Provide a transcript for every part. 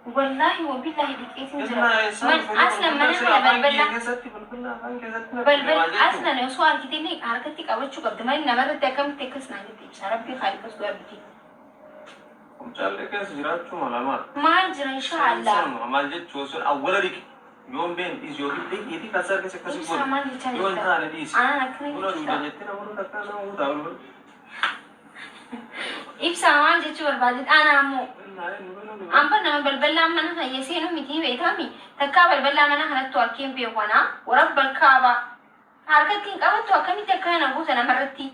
والله وبالله دقيقة من أصلا ما نحن بلبل أصلا يا سؤال كده لي حركتك أول شو قبل ما ينمر تكمل تكسنا كده شربي خالي بس دور بتي مشالك زيارات شو ملامات ما أجرى إن شاء الله ما جت شو سر أول ريك يوم بين إيش يوم يدي كسر كسر كسر يوم ثاني ديس أنا أكرم ولا ولا جتنا ولا تكنا ولا داول إبسا ما جت شو البادت أنا أمو أم بنا بلبلا منا يسينو متي بيتامي تكا بلبلا منا هنا توكيم بيوانا ورب الكعبة حركتك أول توكمي تكانا بوس أنا مرتي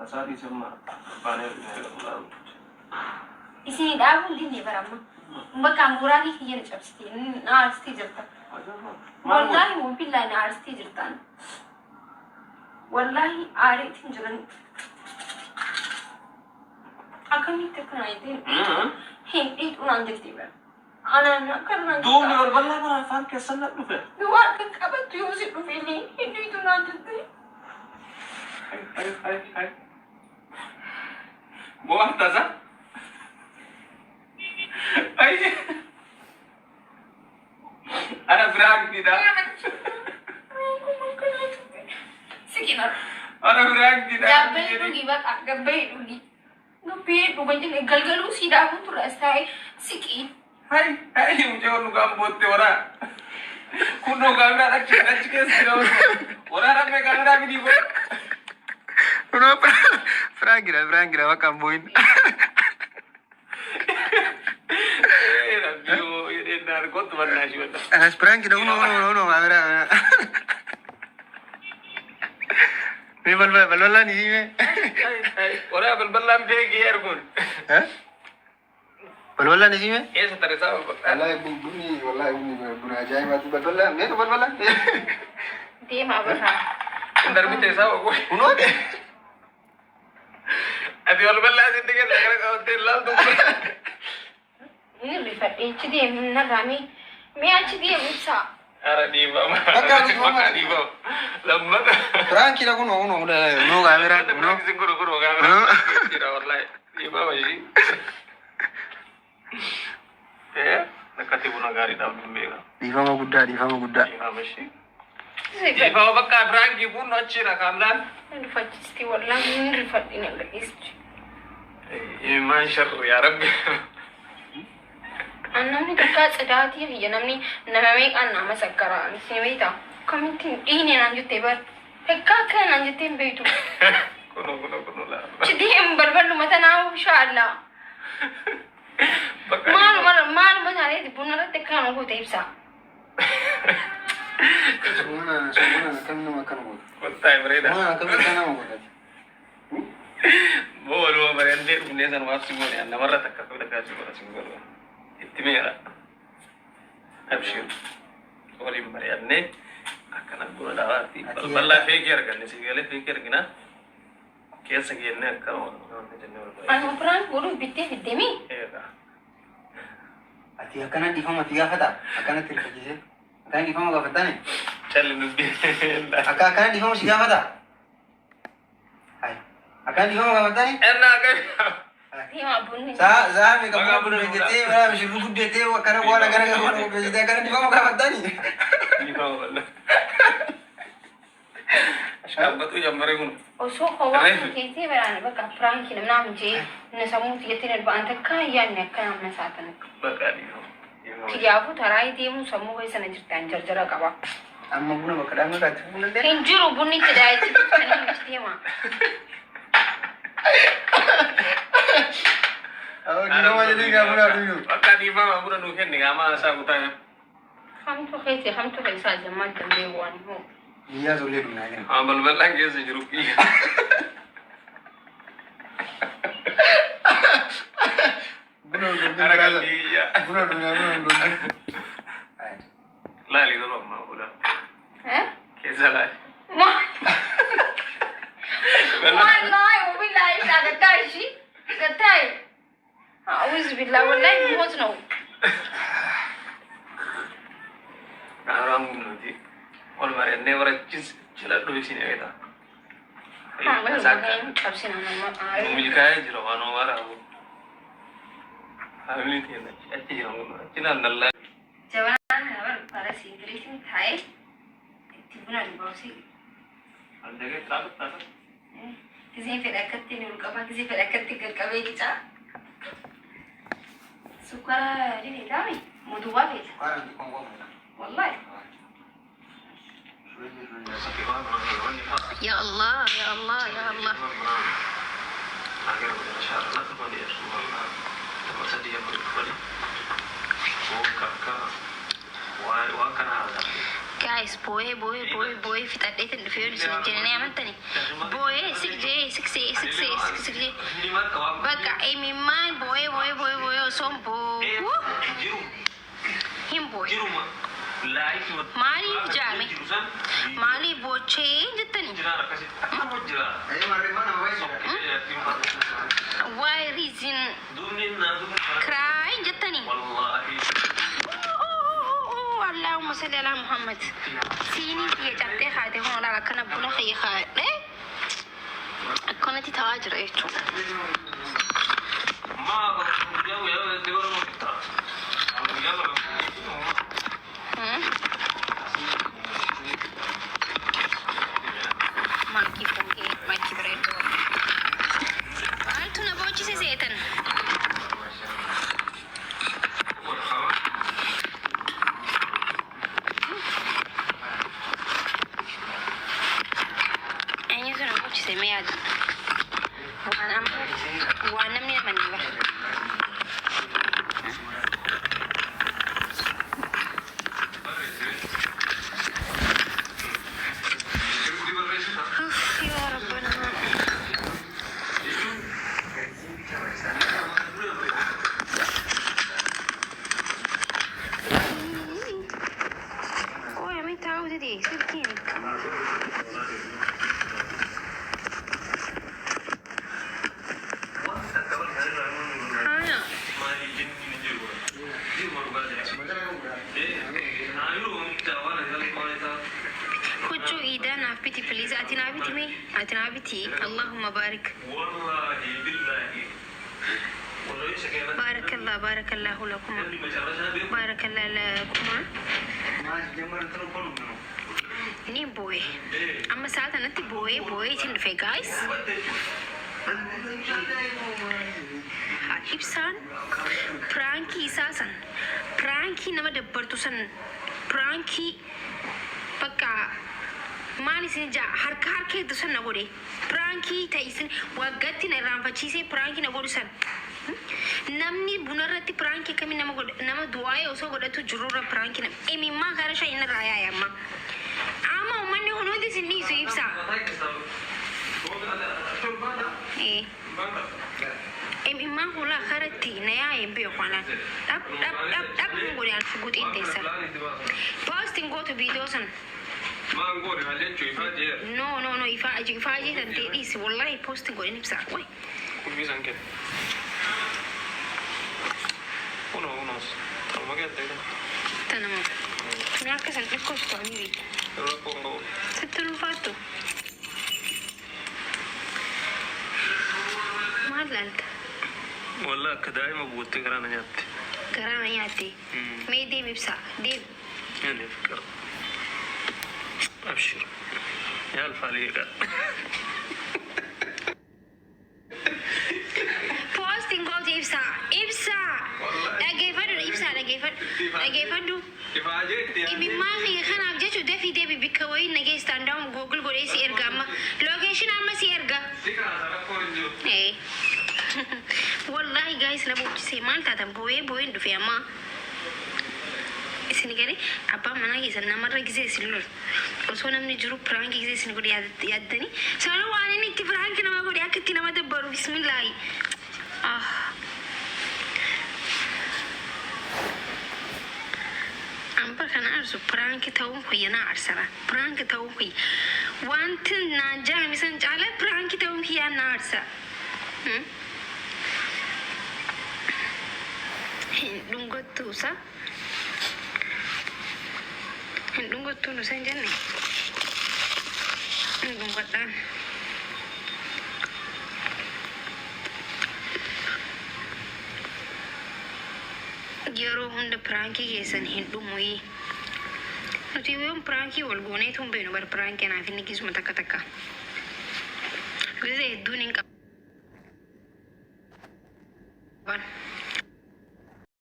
أساتي سما بانه إسني داعو ديني برامة بكام براني كي ينشأبستي نارستي جرتا والله مو بالله نارستي جرتان والله عارف تنجرن أكمل تكون عيدين هين إيد ونانجتي بقى أنا كنا دوم والله ما فاهم كيسنا نفهم دوار كابت يوزي نفيني هين إيد ونانجتي هاي buah taza ay ana frag dida Sekinar ana frag dida gabbay dugi baka gabbay dugi gabbay dugi jeng galgalu sida aku tuh rastai siki hay mujhe onu kam botte ora kuno kamera achke sira ora ramme kamera bi dibo Kenapa? Frangira, makan buin. Rabbiyo, ini narkot mana sih betul? Anas Frangira, uno, kamera. Ini bal nih me. Orang bal nih gear pun. Hah? Bal nih me? Iya, setelah itu. Wallahi bunyi aja mati bal. Nih tuh bal. Dia mah apa? Ntar kita tahu kok. Uno deh. Adi orang belas itu kan negara hotel tuh. Ini rifat ini dia mana kami, aja dia bisa. Ada di bawah. Makan di bawah. Lembat. Terang kira kuno udah kamera. Uno singkuru kamera. Kira orang di bawah sih. Nakati pun agari tahu bela. Di bawah Buddha. Di bawah sih. Di bawah bakal Franky pun nocira kamlan. Rifat isti wallahi rifat ini agak isti. Iman syarr ya Rabbi. Anamni dekat sedati ya namni namai kan nama sakara sini beta. Kami ini lanjut tebar. Hekka kan lanjut tembe itu. Kuno lah. Jadi bal mata nahu insyaallah. Mal macam ni punar tekan aku tepsa. Semua kan makan aku. Kontai mereka. Kan makan aku. Bolu mereka punya san wasi bolu. Anda marah tak kau tak kasih bolu. Itu mereka. Absyur. Orang mereka ni akan aku nak dawati. Balla fikir kan, segala fikir kena. Kes segala kalau. Anu perang bolu bitte mi? Iya. Ati akan di fama tiga kata. Akan terkejut. Akan di fama apa tanya? Cari nubi. Akan di fama tiga kata. Hai. Akan di fama apa tanya? Enak kan? Iya bunyi. Saya mereka pun begitu. Mereka mesti lugu dete. Karena gua gara-gara gua begitu. Akan di fama apa tanya? Di bawah lah. Siapa tu yang mereka? Oh so kawan kita berani baka perang kita nama je. Nasamu tiga tiga bantai kaya ni kan nama satan. Bakali. Tiga aku tarai dia mu samu kau sana cerita jar kawa. Amma guna bakadang kat. Injuru bunyi tidak itu kan ini mah. Oh, di mana jadi kamu nak dulu? Bakali mah bukan nuken ni, ama asa aku tanya. Ham tu kai saja macam dewan mu. Iya boleh dulu ni. Bal lagi sejuruki. Guna dulu. Lali dulu mah udah. Kesalah. Wallahi wabillahi tak ketai sih. Ketai. Auzubillah wallahi mau no. Orang nanti orang mana ni orang celat dulu sini kita. Betul. Tapi sih nama. Mungkin kaya jero anu orang. Family thing. Actually, I'm not. Jawaban habar para singrisin thai. Tibuna ribosi. Anda ke tak. Kisi felakat ni ulkama kisi felakat tiga kabe kita. Sukara ini kami muduwa bit. Sekarang di Kongo. Wallahi. Ya Allah, ya Allah, ya Allah. Agar berbicara kepada Rasulullah, termasuk dia berkali. Oh kakak, wah kan ada. Guys, boy, fitar date and fear is not in Amantani. Boy, 6J. Baga, Amy, my boy, some boy. Him boy. Mali Jami. Mali boche, Jitani. Why reason cry, Jitani? اللهم صل على محمد سيني هي جابتي خاتي هون على كنا بقول خي خاتي كنت تهاجر ايش ما يا دبر ما كيف ما كيف بريد قالت انا بوجي سيتن سمعت وانا من المنبه يا ربنا يا مين تعودي دي سلكيني كوتشو إيدا نافبتي بليز أتنا بتي مي أتنا بتي اللهم بارك والله بالله بارك الله لكم بارك الله لكم ني بوي أما ساعة نتي بوي تنفي guys ibsaan pranki isaasan pranki nama dabbartu san pranki bakka maal isin ja harkeetu san na godhe pranki ta'isin waggatti na irraanfachiisee pranki na godhu san namni bunarratti pranki kami nama du'aa'ee osoo godhatu jirurra pranki nama imimmaa gara shayina raayaa yamma ama umanni hunuuti isin dhiisu ibsa imimmaa hula karatti na yaa'een beekwanan dhab godhe alfu guxiin teessan posting gootu viidiyoo san Mangori halechu ifaje. No, ifaje tan te disi wallahi posting godhe nibsa way Kumisan ke. Unos. Tama ke tayda. tanamo mi akkasan ikkosto amiwi Ero pongo. settono fatto maallalta Walla kadaima buutte garana nyaatti. garana nyaatti mee deemi ibsa deemi Yani fikra. Abshir. Ya alfaliqa. posting gootu ibsa dhageeffadhu Ifaje ti. imimmaa kiyya kanaaf jechu dafii deebi bikka wayii nageestaan daa'um googil godhee si erga amma lookeeshin amma si erga Sika sara konjo. wallahi guys na buuchisee maal taatan boo'een dhufe amma isin gare abbaan manaa keessan namarra gisee isin lol osoo namni jiru piraanki gisee isin godhe yaaddanii sana waan inni itti piraanki nama godhe akka itti nama dabbaru bismillaahi amba kana arsu piraanki ta'uun kuyya na arsara piraanki ta'uun kuyya wanti naan jaamisan caala piraanki ta'uun kiyyaa na arsa Hindungottuusa hindungottuu nu san jenne hindungodhaan yeroo hunda pirankii keessan hin dhumuyi. Nuti yoon pirankii wal goonee tun beenu bar pirankii naaf inni gisuma takka takka. Gizee hedduun hin qaban.